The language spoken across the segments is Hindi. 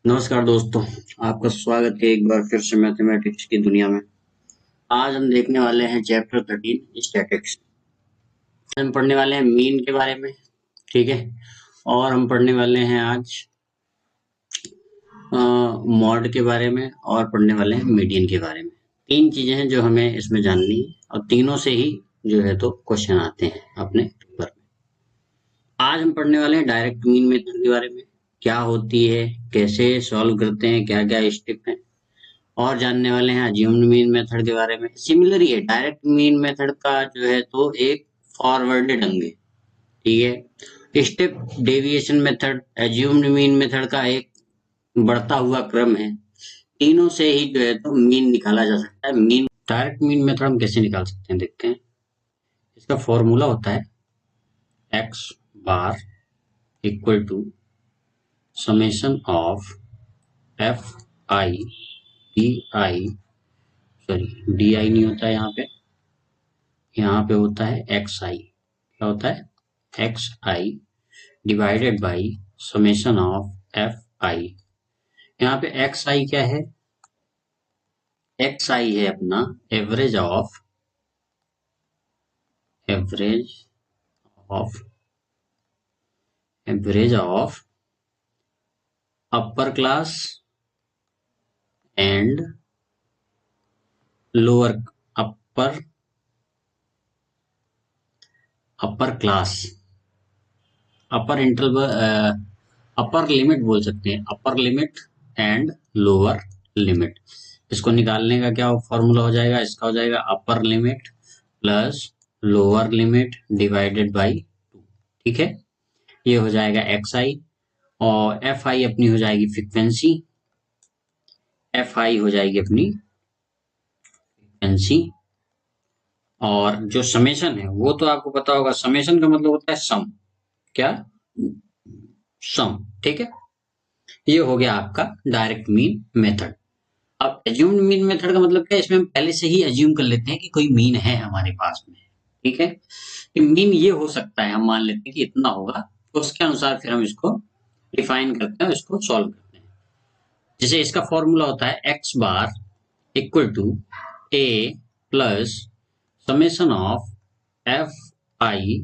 नमस्कार दोस्तों, आपका स्वागत है एक बार फिर से मैथमेटिक्स की दुनिया में। आज हम देखने वाले हैं चैप्टर 13 स्टैटिक्स। हम पढ़ने वाले हैं मीन के बारे में, ठीक है। और हम पढ़ने वाले हैं आज मॉड के बारे में और पढ़ने वाले हैं मीडियन के बारे में। तीन चीजें हैं जो हमें इसमें जाननी है और तीनों से ही जो है तो क्वेश्चन आते हैं अपने पेपर में। आज हम पढ़ने वाले हैं डायरेक्ट मीन मेथड के बारे में, क्या होती है, कैसे सॉल्व करते हैं, क्या क्या स्टेप है। और जानने वाले हैं अज्यूम्ड मीन मेथड के बारे में। सिमिलर ही है, डायरेक्ट मीन मेथड का जो है तो एक फॉरवर्डेड अंग है, ठीक है। Step deviation method assumed mean method का एक बढ़ता हुआ क्रम है। तीनों से ही जो है तो मीन निकाला जा सकता है। मीन डायरेक्ट मीन मेथड हम कैसे निकाल सकते हैं, देखते हैं। इसका फॉर्मूला होता है x bar equal to summation of F I D I, sorry D I नहीं होता है यहाँ पे होता है एक्स आई। क्या होता है x i divided by summation of F I. यहाँ पे एक्स आई क्या है, एक्स आई है अपना average of average of average of upper class and lower upper upper class, upper interval, upper limit बोल सकते हैं, upper limit and lower limit. इसको निकालने का क्या फॉर्मूला हो जाएगा, इसका हो जाएगा upper limit plus lower limit divided by 2, ठीक है। ये हो जाएगा एक्स आई और एफ आई अपनी हो जाएगी फ्रीक्वेंसी, एफ आई हो जाएगी अपनी फ्रीक्वेंसी। और जो समेशन है वो तो आपको पता होगा, समेशन का मतलब होता है सम, क्या सम, ठीक है। ये हो गया आपका डायरेक्ट मीन मेथड। अब एज्यूम्ड मीन मेथड का मतलब क्या है, इसमें हम पहले से ही एज्यूम कर लेते हैं कि कोई मीन है हमारे पास में, ठीक है। कि मीन ये हो सकता है, हम मान लेते हैं कि इतना होगा, तो उसके अनुसार फिर हम इसको डिफाइन करते हैं, इसको सॉल्व करते हैं। जैसे इसका फॉर्मूला होता है x bar equal to A plus summation of F I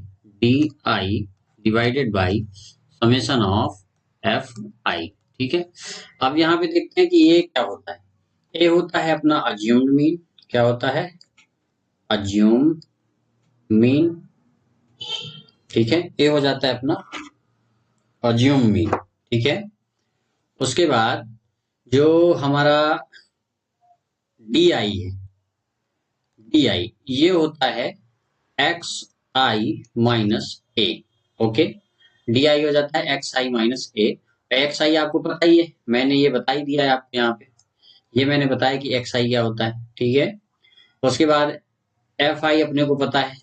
D I divided by summation of F I, ठीक है। अब यहाँ पे देखते हैं कि ये क्या होता है। ए होता है अपना अज्यूम्ड मीन, क्या होता है अज्यूम्ड मीन, ठीक है। ए हो जाता है अपना अज्यूम मीन, ठीक है। उसके बाद जो हमारा डी आई है, डी आई ये होता है x I minus A, okay. D I हो जाता है एक्स आई माइनस ए। एक्स आई आपको पता ही है, मैंने ये बता ही दिया है आपको यहाँ पे, ये मैंने बताया कि एक्स आई क्या होता है, ठीक है। उसके बाद एफ आई अपने को पता है,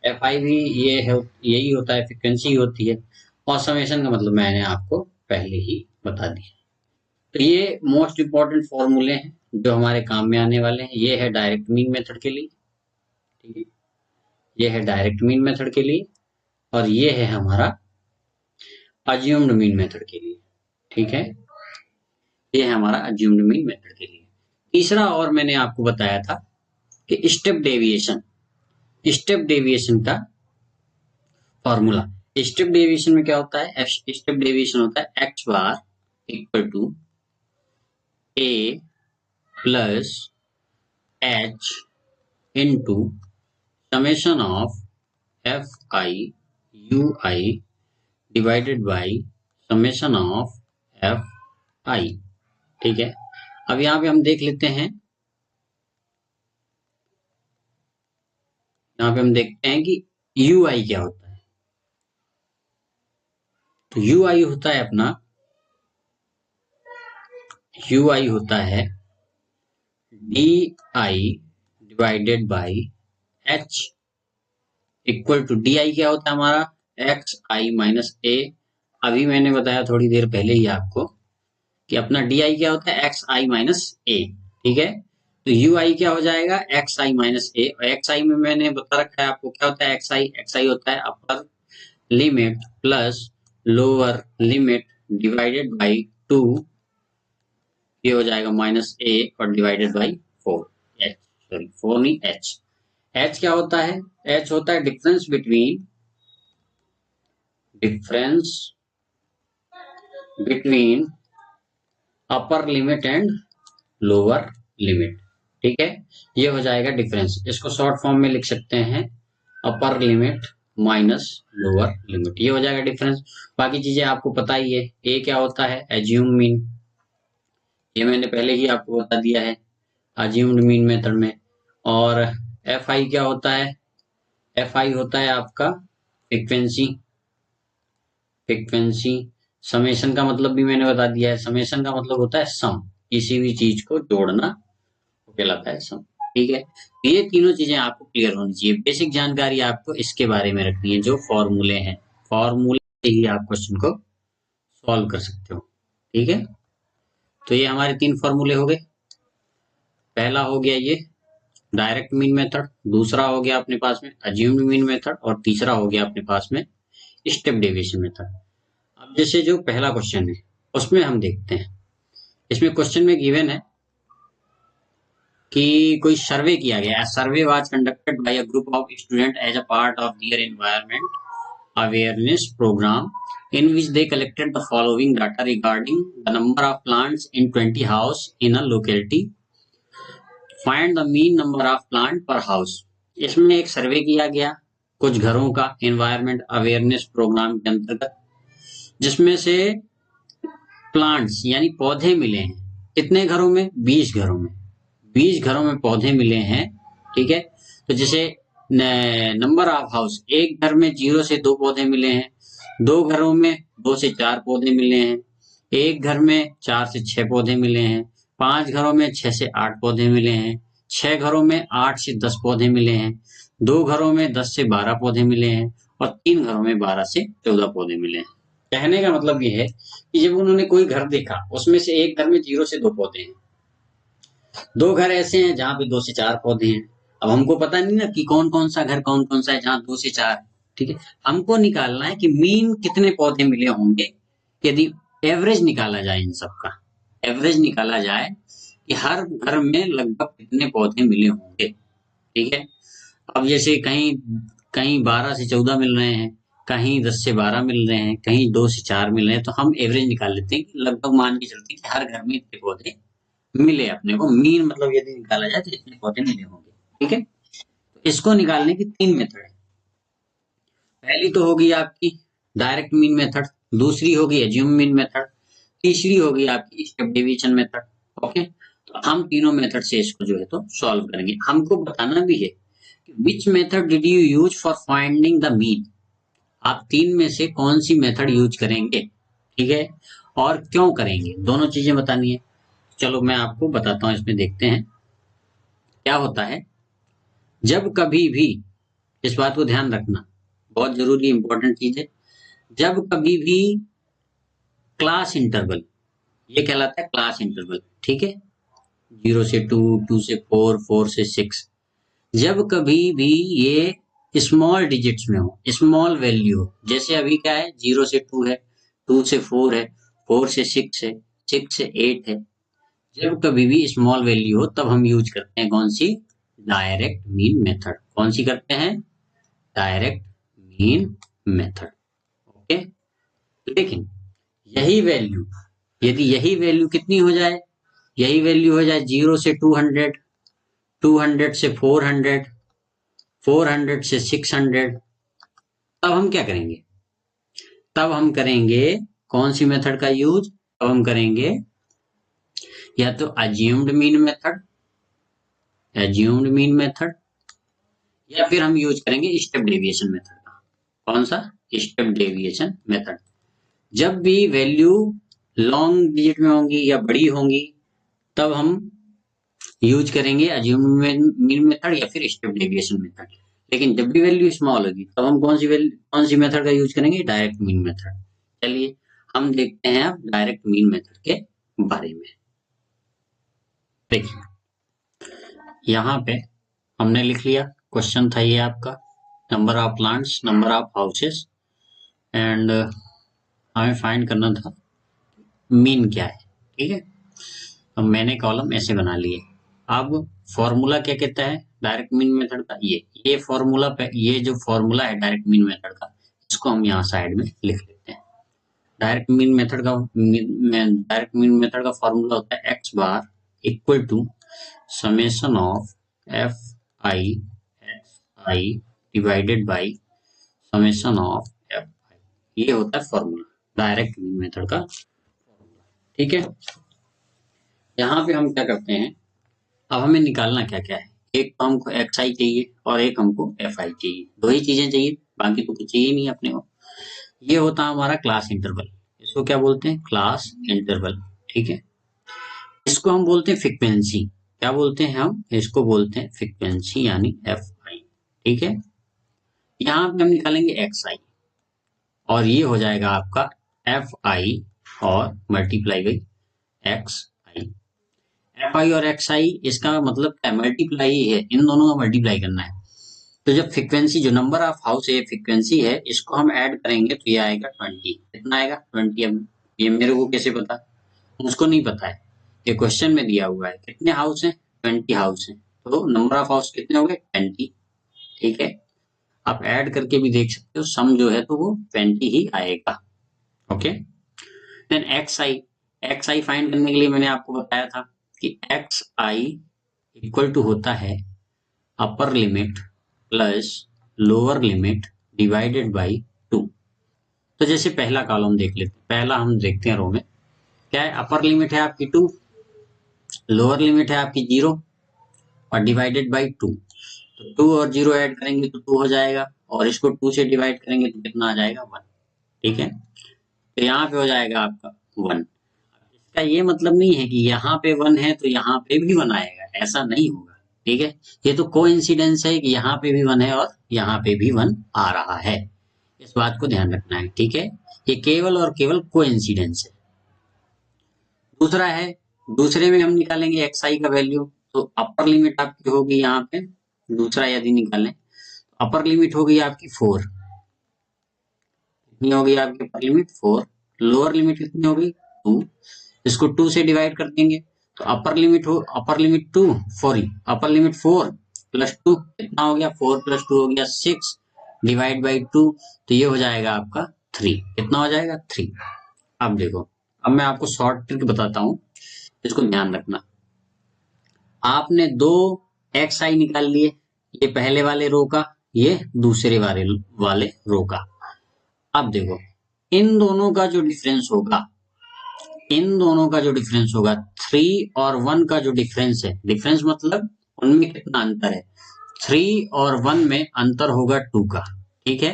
एफ आई भी ये है, यही होता है, फ्रिक्वेंसी होती है। और समेशन का मतलब मैंने आपको पहले ही बता दिया। तो ये मोस्ट इंपॉर्टेंट फॉर्मूले हैं जो हमारे काम में आने वाले हैं। ये है डायरेक्ट मीन मेथड के लिए, ठीक है। ये है डायरेक्ट मीन मेथड के लिए और ये है हमारा अज्यूम्ड मीन मेथड के लिए, ठीक है। ये है हमारा अज्यूम्ड मीन मेथड के लिए। तीसरा और मैंने आपको बताया था कि स्टेप डेविएशन, स्टेप डेविएशन का फॉर्मूला। स्टेप डेविएशन में क्या होता है, स्टेप डेविएशन होता है x bar equal to A plus H into summation of F I U I divided by summation of F I, ठीक है। अब यहाँ पे हम देख लेते हैं, यहाँ पे हम देखते हैं कि यू आई क्या होता है। तो यू आई होता है अपना, यू आई होता है D I divided by H equal to D I क्या होता है हमारा एक्स आई माइनस ए। अभी मैंने बताया थोड़ी देर पहले ही आपको कि अपना डी आई क्या होता है एक्स आई माइनस ए, ठीक है। तो यू आई क्या हो जाएगा एक्स आई माइनस ए, और एक्स आई में मैंने बता रखा है आपको क्या होता है एक्स आई होता है upper limit plus lower limit divided by 2 ये हो जाएगा -a और डिवाइडेड बाई 4, एच, सॉरी 4 नहीं, एच। एच क्या होता है? एच होता है difference between upper limit and lower limit. ठीक है, ये हो जाएगा डिफरेंस। इसको शॉर्ट फॉर्म में लिख सकते हैं upper limit minus lower limit, ये हो जाएगा डिफरेंस। बाकी चीजें आपको पता ही है। ए क्या होता है? एज्यूम मीन, ये मैंने पहले ही आपको बता दिया है अज्यूम्ड मीन मेथड में। और एफ आई क्या होता है? एफ आई होता है आपका फ्रीक्वेंसी। फ्रीक्वेंसी समेशन का मतलब भी मैंने बता दिया है। समेशन का मतलब होता है सम, किसी भी चीज को जोड़ना वो कहलाता है सम। ठीक है, ये तीनों चीजें आपको क्लियर होनी चाहिए। बेसिक जानकारी आपको इसके बारे में रखनी है, जो फॉर्मूले हैं। फॉर्मूले से ही आप क्वेश्चन को सॉल्व कर सकते हो। ठीक है, तो ये हमारे 3 फॉर्मूले हो गए। पहला हो गया ये डायरेक्ट मीन मेथड, दूसरा हो गया अपने पास में अज्यूम्ड मीन मेथड, और तीसरा हो गया अपने पास में स्टेप डेविएशन मेथड। अब जैसे जो पहला क्वेश्चन है उसमें हम देखते हैं। इसमें क्वेश्चन में गिवन है कि कोई सर्वे किया गया। Survey was conducted by a group of student as a part of their environment awareness program in which they collected the following data regarding the number of plants in 20 house in a locality. Find the mean number of plant per house. इसमें एक सर्वे किया गया कुछ घरों का एनवायरमेंट अवेयरनेस प्रोग्राम के अंतर्गत, जिसमें से प्लांट्स यानी पौधे मिले हैं कितने घरों में? 20 घरों में। 20 घरों में पौधे मिले हैं। ठीक है, तो जैसे नंबर ऑफ हाउस, एक घर में 0 से 2 पौधे मिले हैं, 2 घरों में 2 से 4 पौधे मिले हैं, एक घर में 4 से 6 पौधे मिले हैं, 5 घरों में 6 से 8 पौधे मिले हैं, 6 घरों में 8 से 10 पौधे मिले हैं, 2 घरों में 10 से 12 पौधे मिले हैं, और 3 घरों में 12 से 14 पौधे मिले हैं। कहने का मतलब ये है कि जब उन्होंने कोई घर देखा उसमें से एक घर में 0 से 2 पौधे हैं, 2 घर ऐसे हैं जहां पे 2 से 4 पौधे हैं। अब हमको पता नहीं ना कि कौन कौन सा घर कौन कौन सा है जहां 2 से 4। ठीक है, हमको निकालना है कि मीन कितने पौधे मिले होंगे। यदि एवरेज निकाला जाए, इन सब का एवरेज निकाला जाए कि हर घर में लगभग कितने पौधे मिले होंगे। ठीक है, अब जैसे कहीं कहीं 12 से 14 मिल रहे हैं, कहीं 10 से 12 मिल रहे हैं, कहीं 2 से 4 मिल रहे हैं, तो हम एवरेज निकाल लेते हैं कि लगभग मान के चलते हैं कि हर घर में इतने पौधे मिले। अपने को मीन मतलब यदि निकाला जाए तो इतने पौधे मिले होंगे। ठीक है, तो इसको निकालने की 3 मेथड है। पहली तो होगी आपकी डायरेक्ट मीन मेथड, दूसरी होगी एज्यूम मीन मेथड, तीसरी होगी आपकी स्टेप डेविएशन मेथड। ओके, तो हम तीनों मेथड से इसको जो है तो सॉल्व करेंगे। हमको बताना भी है कि which method did you use for finding the mean. आप 3 में से कौन सी मेथड यूज करेंगे, ठीक है, और क्यों करेंगे, दोनों चीजें बतानी है। चलो मैं आपको बताता हूं, इसमें देखते हैं क्या होता है। जब कभी भी, इस बात को ध्यान रखना, बहुत जरूरी इंपॉर्टेंट चीज है, जब कभी भी क्लास इंटरवल, ये कहलाता है क्लास इंटरवल। ठीक है, 0 से 2, 2 से 4, 4 से 6, जब कभी भी ये स्मॉल डिजिट्स में हो, स्मॉल वैल्यू हो, जैसे अभी क्या है 0 से 2 है, 2 से 4 है, 4 से 6 है, 6 से 8 है, जब कभी भी स्मॉल वैल्यू हो तब हम यूज करते हैं कौन सी? Direct mean method. कौन सी करते हैं? Direct mean method. ओके, लेकिन यही वैल्यू, यदि यही वैल्यू कितनी हो जाए, यही वैल्यू हो जाए 0 से 200, 200 से 400, 400 से 600, तब हम क्या करेंगे? तब हम करेंगे कौन सी मेथड का यूज? तब हम करेंगे या तो assumed mean method, assumed mean method, या फिर हम यूज करेंगे स्टेप डेविएशन मेथड का। कौन सा? Step deviation method. जब भी वैल्यू लॉन्ग डिजिट में होंगी या बड़ी होंगी तब हम यूज करेंगे अज्यूम्ड मीन मेथड या फिर स्टेप डेविएशन मेथड। लेकिन जब भी वैल्यू स्मॉल होगी तब हम कौन सी मेथड का यूज करेंगे? Direct mean method. चलिए हम देखते हैं अब डायरेक्ट मीन मेथड के बारे में। देखिए यहाँ पे हमने लिख लिया, क्वेश्चन था ये आपका, number of plants, number of houses, and हमें फाइंड करना था मीन क्या है। ठीक है, अब मैंने कॉलम ऐसे बना लिए। अब फॉर्मूला क्या कहता है डायरेक्ट मीन मेथड का, ये फॉर्मूला पे, ये जो फॉर्मूला है डायरेक्ट मीन मेथड का, इसको हम यहाँ साइड में लिख लेते हैं। डायरेक्ट मीन मेथड का फॉर्मूला होता है x bar equal to summation of F i x i divided by summation of F i. ये होता है फॉर्मूला डायरेक्ट मीन मेथड का। ठीक है, यहाँ पे हम क्या करते हैं, अब हमें निकालना क्या क्या है। एक तो हमको एक्स आई चाहिए और एक हमको एफ आई चाहिए, दो ही चीजें चाहिए, बाकी तो कुछ चाहिए नहीं अपने को। ये होता है हमारा क्लास इंटरवल, इसको क्या बोलते हैं, क्लास इंटरवल। ठीक है, इसको हम बोलते हैं फ्रीक्वेंसी। क्या बोलते हैं हम, इसको बोलते हैं फ्रीक्वेंसी यानी एफ आई। ठीक है, यहाँ पे हम निकालेंगे एक्स आई और ये हो जाएगा आपका एफ आई और multiply by x I. F I और एक्स आई इसका मतलब क्या, मल्टीप्लाई ही है, इन दोनों का मल्टीप्लाई करना है। तो जब फ्रीक्वेंसी, जो नंबर ऑफ हाउस है फ्रीक्वेंसी है, इसको हम ऐड करेंगे तो ये आएगा 20। कितना आएगा 20। अब ये मेरे को कैसे पता, मुझको नहीं पता है, ये क्वेश्चन में दिया हुआ है कितने हाउस हैं, 20 हाउस हैं, तो नंबर ऑफ हाउस कितने हो गए 20। ठीक है, आप ऐड करके भी देख सकते हो, सम जो है तो वो 20 ही आएगा। Okay, then x i find करने के लिए मैंने आपको बताया था कि एक्स आई इक्वल टू होता है upper limit plus lower limit divided by 2। तो जैसे पहला कॉलम देख लेते हैं, पहला हम देखते हैं रो में क्या है, अपर लिमिट है आपकी 2, लोअर लिमिट है आपकी 0 और डिवाइडेड बाई 2। तो 2 और 0 ऐड करेंगे तो 2 हो जाएगा और इसको 2 से डिवाइड करेंगे तो कितना आ जाएगा 1। ठीक है, तो यहाँ पे हो जाएगा आपका 1। इसका ये मतलब नहीं है कि यहाँ पे 1 है तो यहाँ पे भी 1 आएगा, ऐसा नहीं होगा। ठीक है, ये तो कोइंसिडेंस है कि यहाँ पे भी 1 है और यहाँ पे भी 1 आ रहा है, इस बात को ध्यान रखना है। ठीक है, ये केवल और केवल कोइंसिडेंस है। दूसरा है, दूसरे में हम निकालेंगे एक्स आई का वैल्यू, तो अपर लिमिट आपकी होगी यहाँ पे, दूसरा यदि निकालें अपर लिमिट होगी आपकी 4, कितनी होगी आपकी अपर लिमिट 4, लोअर लिमिट कितनी होगी 2, इसको 2 से डिवाइड कर देंगे तो upper limit 2 sorry upper limit 4 plus 2 कितना हो गया, 4 प्लस 2 हो गया 6 डिवाइड बाई 2, तो ये हो जाएगा आपका 3। कितना हो जाएगा 3। अब देखो, अब मैं आपको शॉर्ट ट्रिक बताता हूँ, इसको ध्यान रखना। आपने दो एक्स आई निकाल लिए, ये पहले वाले रो का, ये दूसरे वाले रो का। अब देखो, इन दोनों का जो डिफरेंस होगा, इन दोनों का जो डिफरेंस होगा 3 और 1 का जो डिफरेंस है, डिफरेंस मतलब उनमें कितना अंतर है, 3 और 1 में अंतर होगा 2 का। ठीक है,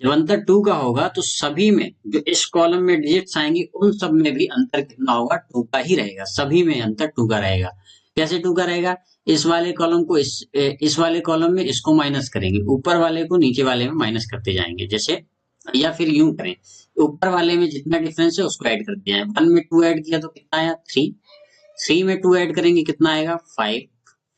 जब अंतर 2 का होगा तो सभी में जो इस कॉलम में डिजिट्स आएंगे उन सब में भी अंतर कितना होगा, 2 का ही रहेगा, सभी में अंतर 2 का रहेगा। कैसे 2 का रहेगा, इस वाले कॉलम को इस वाले कॉलम में इसको माइनस करेंगे, ऊपर वाले को नीचे वाले में माइनस करते जाएंगे, जैसे, या फिर यूं करें, ऊपर वाले में जितना डिफरेंस है उसको ऐड करते जाए। 1 में 2 ऐड किया तो कितना आया 3, 3 में 2 ऐड करेंगे कितना आएगा 5,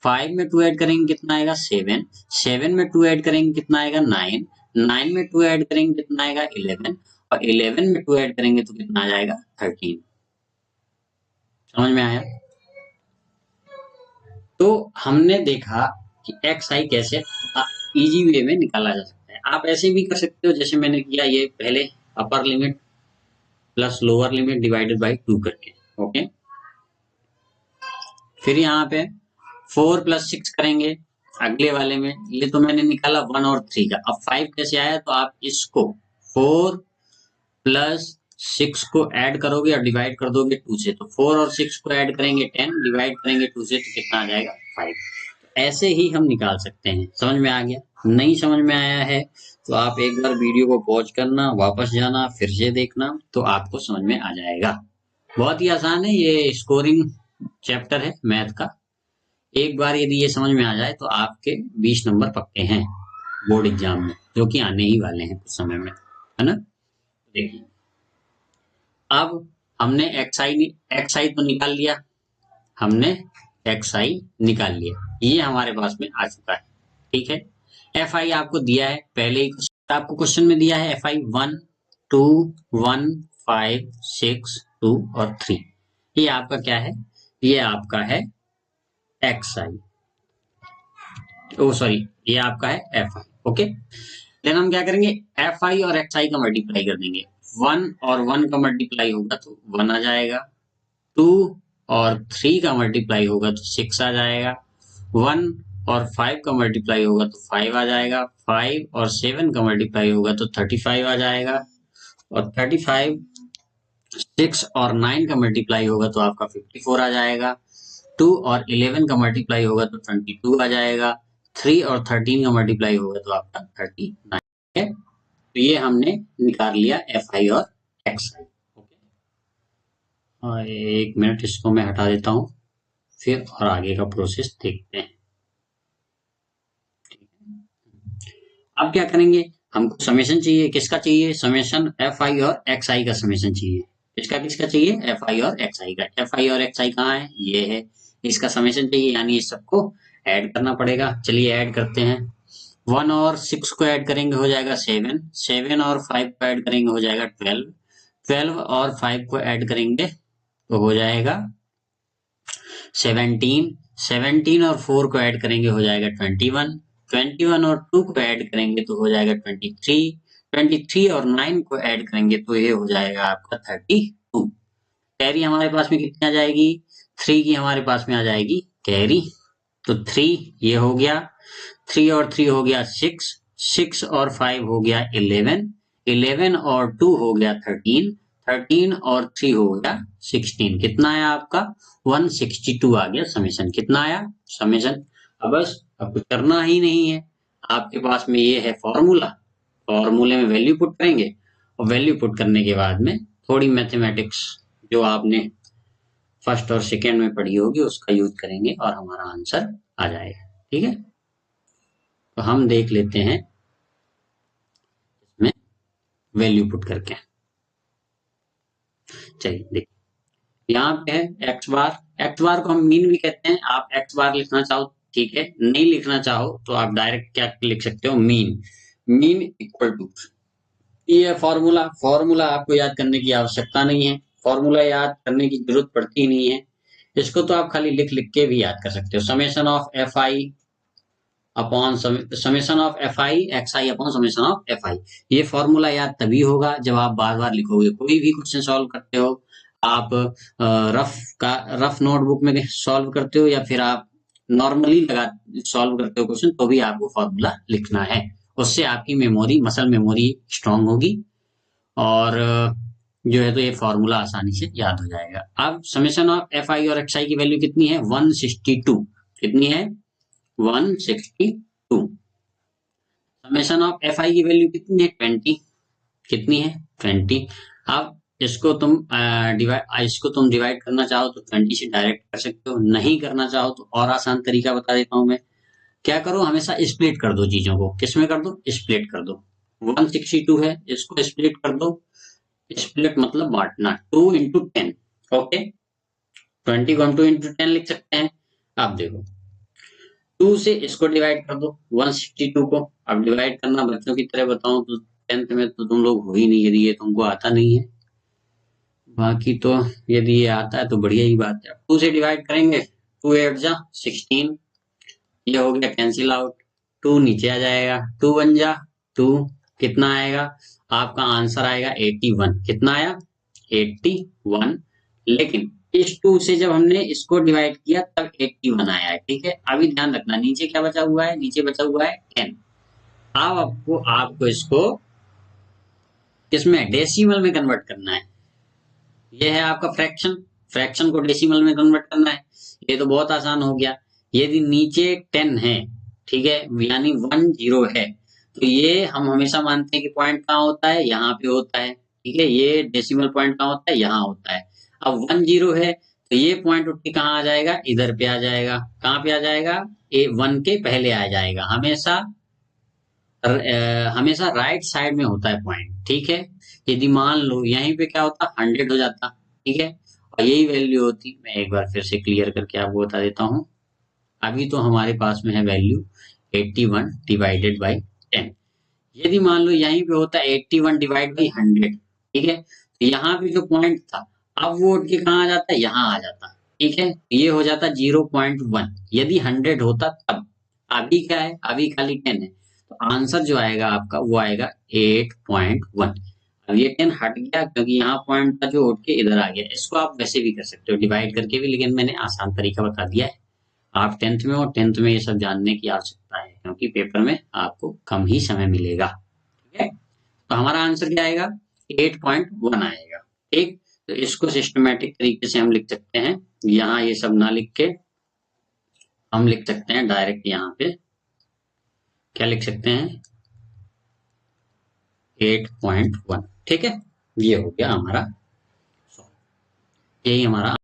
5 में 2 ऐड करेंगे कितना आएगा 7, 7 में 2 ऐड करेंगे कितना आएगा 9, 9 में 2 ऐड करेंगे कितना आएगा 11 और 11 में 2 ऐड करेंगे तो कितना आ जाएगा 13। समझ में आया। तो हमने देखा कि एक्स आई कैसे इजी वे में निकाला जा सकता है। आप ऐसे भी कर सकते हो जैसे मैंने किया, ये पहले upper limit plus lower limit divided by 2 करके। ओके, फिर यहाँ पे 4 प्लस 6 करेंगे अगले वाले में, ये तो मैंने निकाला 1 और 3 का। अब 5 कैसे आया, तो आप इसको 4 प्लस 6 को ऐड करोगे और डिवाइड कर दोगे 2 से, तो 4 और 6 को ऐड करेंगे 10, डिवाइड करेंगे 2 से तो कितना आ जाएगा 5। ऐसे ही हम निकाल सकते हैं। समझ में आ गया, नहीं समझ में आया है तो आप एक बार वीडियो को पॉज करना, वापस जाना, फिर से देखना, तो आपको समझ में आ जाएगा। बहुत ही आसान है, ये स्कोरिंग चैप्टर है मैथ का। एक बार यदि ये समझ में आ जाए तो आपके 20 नंबर पक्के हैं बोर्ड एग्जाम में, जो कि आने ही वाले हैं कुछ समय में, है ना। देखिए, अब हमने एक्स आई तो निकाल लिया, हमने एक्स आई निकाल लिया, ये हमारे पास में आ चुका है। ठीक है, एफ आई आपको दिया है, पहले ही आपको क्वेश्चन में दिया है एफ आई 1 2 1 5 6 2 और 3। ये आपका क्या है, ये आपका है एक्स आई, ओ सॉरी, ये आपका है एफ आई। ओके, देन हम क्या करेंगे, एफ आई और एक्स आई का मल्टीप्लाई कर देंगे। वन और वन का मल्टीप्लाई होगा तो वन आ जाएगा, टू और थ्री का मल्टीप्लाई होगा तो सिक्स आ जाएगा, वन और फाइव का मल्टीप्लाई होगा तो फाइव आ जाएगा, फाइव और सेवन का मल्टीप्लाई होगा तो 35 आ जाएगा, और 35 सिक्स और नाइन का मल्टीप्लाई होगा तो आपका 54 आ जाएगा, टू और 11 का मल्टीप्लाई होगा तो 22 आ जाएगा, थ्री और 13 का मल्टीप्लाई होगा तो आपका 39 है। तो ये हमने निकाल लिया एफ आई और एक्स आई। ओके, एक मिनट इसको मैं हटा देता हूँ, फिर और आगे का प्रोसेस देखते हैं। अब क्या करेंगे, हमको समेशन चाहिए, किसका चाहिए, समेशन एफ आई और एक्स आई का समेशन चाहिए। किसका किसका चाहिए, एफ आई और एक्स आई का। एफ आई और एक्स आई कहाँ है, ये है, इसका समेशन चाहिए, यानी इस सबको ऐड करना पड़ेगा। चलिए ऐड करते हैं, वन और सिक्स को ऐड करेंगे हो जाएगा सेवन, सेवन और फाइव को ऐड करेंगे हो जाएगा 12, 12 और फाइव को ऐड करेंगे तो हो जाएगा 17, 17 और फोर को ऐड करेंगे हो जाएगा 21, 21 और टू को ऐड करेंगे तो हो जाएगा 23, 23 और नाइन को ऐड करेंगे तो ये हो जाएगा आपका 32। कैरी हमारे पास में कितनी आ जाएगी, थ्री की हमारे पास में आ जाएगी कैरी, तो थ्री ये हो गया, थ्री और थ्री हो गया सिक्स, सिक्स और फाइव हो गया 11, 11 और टू हो गया 13, 13 और थ्री हो गया 16। कितना आया आपका 162 आ गया समेशन। कितना आया समेशन। अब बस अब कुछ करना ही नहीं है, आपके पास में ये है फॉर्मूला, फॉर्मूले में वैल्यू पुट करेंगे, और वैल्यू पुट करने के बाद में थोड़ी मैथमेटिक्स जो आपने फर्स्ट और सेकेंड में पढ़ी होगी उसका यूज करेंगे और हमारा आंसर आ जाएगा। ठीक है, तो हम देख लेते हैं इसमें वैल्यू पुट करके। चलिए देखिए, यहाँ पे है एक्स बार, एक्स बार को हम मीन भी कहते हैं। आप एक्स बार लिखना चाहो ठीक है, नहीं लिखना चाहो तो आप डायरेक्ट क्या लिख सकते हो, मीन, मीन इक्वल टू, ये फॉर्मूला, फॉर्मूला आपको याद करने की आवश्यकता नहीं है, फॉर्मूला याद करने की जरूरत पड़ती नहीं है, इसको तो आप खाली लिख लिख के भी याद कर सकते हो। Summation of F I upon summation of F i x I upon summation of F i. ये फॉर्मूला याद तभी होगा जब आप बार बार लिखोगे। कोई भी क्वेश्चन सॉल्व करते हो आप, रफ नोटबुक में सॉल्व करते हो या फिर आप नॉर्मली लगा सॉल्व करते हो क्वेश्चन, तो भी आपको फॉर्मूला लिखना है। उससे आपकी मेमोरी, मसल मेमोरी स्ट्रांग होगी, और जो है तो ये फॉर्मूला आसानी से याद हो जाएगा। अब समेशन ऑफ एफ आई और एक्स आई की वैल्यू कितनी है, 162। कितनी है, 162। समेशन ऑफ एफ आई की वैल्यू कितनी है, 20। कितनी है, 20। अब इसको तुम डिवाइड करना चाहो तो 20 से डायरेक्ट कर सकते हो, नहीं करना चाहो तो और आसान तरीका बता देता हूं मैं। क्या करो, हमेशा स्प्लिट कर दो चीजों को। किसमें कर दो, स्प्लिट कर दो। 162 है, इसको स्प्लिट कर दो, स्प्लिट मतलब बांटना, 2 इंटू 10। ओके, 20 को हम 2 इंटू 10 लिख सकते हैं। अब देखो, 2 से इसको डिवाइड कर दो 162 को। अब डिवाइड करना बच्चों की तरह बताऊं तो 10th में तो तुम लोग हो ही नहीं, यदि ये तुमको आता नहीं है। बाकी तो यदि ये आता है तो बढ़िया ही बात है। 2 से डिवाइड करेंगे, 2 8 जा 16, ये हो गया कैंसिल आउट, 2 नीचे आ जाएगा, 2 1 जा 2, कितना आएगा आपका आंसर आएगा 81। कितना आया, 81। लेकिन इस 2 से जब हमने इसको डिवाइड किया तब 81 आया है। ठीक है, अभी ध्यान रखना नीचे क्या बचा हुआ है, नीचे बचा हुआ है 10। अब आपको इसको किसमें, डेसिमल में कन्वर्ट करना है। यह है आपका फ्रैक्शन, फ्रैक्शन को डेसिमल में कन्वर्ट करना है। ये तो बहुत आसान हो गया। यदि नीचे 10 है, ठीक है, यानी 10 है, तो ये हम हमेशा मानते हैं कि पॉइंट कहाँ होता है, यहाँ पे होता है। ठीक है, ये डेसिमल पॉइंट कहाँ होता है, यहाँ होता है। अब 10 है तो ये पॉइंट उठ के कहाँ आ जाएगा, इधर पे आ जाएगा। कहाँ पे आ जाएगा, ए 1 के पहले आ जाएगा। हमेशा हमेशा राइट साइड में होता है पॉइंट। ठीक है, यदि मान लो यहीं पे क्या होता, 100 हो जाता। ठीक है, और यही वैल्यू होती, मैं एक बार फिर से क्लियर करके आपको बता देता हूँ। अभी तो हमारे पास में है वैल्यू 81 डिवाइडेड बाई 10। यदि मान लो यहीं पे होता 81 डिवाइड बाई 100, ठीक है, तो यहाँ पे जो पॉइंट था अब वो उठ के कहाँ आ जाता है, यहाँ आ जाता। ठीक है, ये हो जाता 0.1। यदि 100 होता तब, अभी क्या है, अभी खाली 10 है, तो आंसर जो आएगा आपका वो आएगा 8.1। अब ये 10 हट गया क्योंकि यहाँ पॉइंट था जो उठ के इधर आ गया। इसको आप वैसे भी कर सकते हो, डिवाइड करके भी, लेकिन मैंने आसान तरीका बता दिया है। आप 10th में हो, 10th में ये सब जानने की आवश्यकता है क्योंकि पेपर में आपको कम ही समय मिलेगा। ठीक है, तो हमारा आंसर क्या आएगा, 8.1 आएगा। ठीक, तो इसको सिस्टमेटिक तरीके से हम लिख सकते हैं। यहाँ ये सब ना लिख के हम लिख सकते हैं डायरेक्ट, यहाँ पे क्या लिख सकते हैं, 8.1। ठीक है, ये हो गया हमारा, यही हमारा